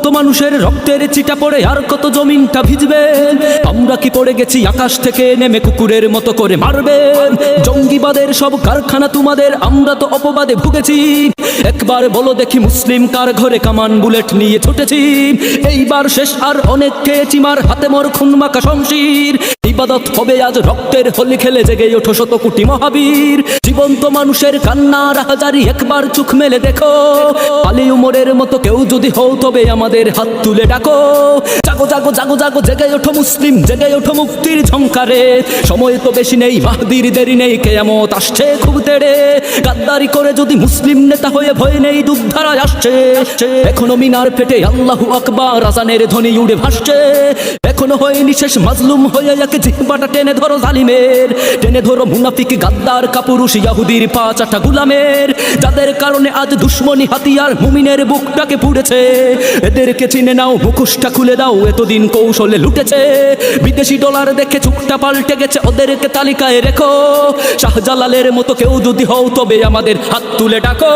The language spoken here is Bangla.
জীবন্ত মানুষের রক্তের চিটা পড়ে আর কত জমিনটা ভিজবে। আমরা কি পড়ে গেছি আকাশ থেকে নেমে কুকুরের মতো করে মারবেন? জঙ্গিবাদের সব কারখানা তোমাদের, আমরা তো অপবাদে ভুগেছি। একবার বলো দেখি মুসলিম কার ঘরে কামান বুলেট নিয়ে ছুটেছি? এইবার শেষ, আর অনেক খেয়েছি মার, হাতে মোর খুন মাখা শমশির। ইবাদত হবে আজ রক্তের হোলি খেলে, জেগে ওঠো শত কোটি মহাবীর। জীবন্ত মানুষের কান্না রাহাজারি একবার চোখ মেলে দেখো। আলী উমরের মতো কেউ যদি হও তবে আমাদের হাত তুলে ডাকো। জাগো জাগো জাগো জাগো, জেগে ওঠো মুসলিম, জেগে ওঠো মুক্তির ঝংকারে। সময় তো বেশি নেই, মাহদির দেরি নেই, কিয়ামত আসছে খুব তেড়ে। গাদ্দারি করে যদি মুসলিম নেতা হয়ে ভয় নেই, দুধধারায় আসছে। এখনো মিনার ফেটে আল্লাহু আকবার আজানের ধ্বনি উড়ে ভাসছে। এখনো হয়নি শেষ, মাজলুম হয়ে একে জিহ্বাটা টেনে ধরো জালিমের। টেনে ধরো মুনাফিক গাদ্দার কাপুরুষ ইহুদির পা চাটা গুলামের, যাদের কারণে আজ দুশ্মনী হাতিয়ার মুমিনের বুকটাকে পুড়েছে। এদেরকে চিনে নাও, মুখোশটা খুলে দাও, এতদিন কৌশলে লুটেছে। বিদেশি ডলার দেখে চুকটা পাল্টে গেছে, ওদেরকে তালিকায় রেখো। শাহজালালের মতো কেউ যদি হও তবে আমাদের হাত তুলে ডাকো।